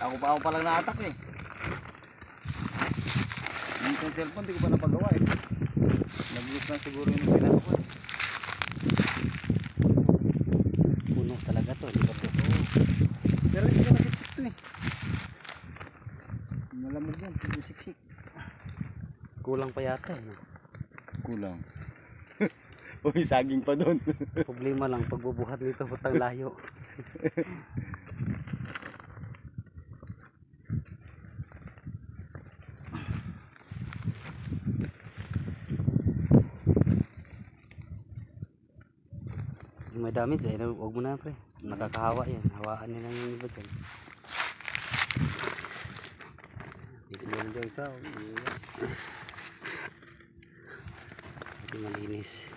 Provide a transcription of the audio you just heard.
Ako pa lang naatak eh. Yung cellphone, di ko pa napagawa eh. Nag-use na siguro yung pinagawa ko. Puno talaga to, di ba to? Pero hindi ko nasiksik to eh. Malamog yan, hindi siksik. Kulang pa yata eh. No? Kulang. Uy, saging pa doon. Problema lang pagbubuhat nito putang layo. May damage eh, huwag mo na pre. Nakakahawa yan, hawaan nila yung iba dyan. Dito na yung ikaw. Hindi malinis.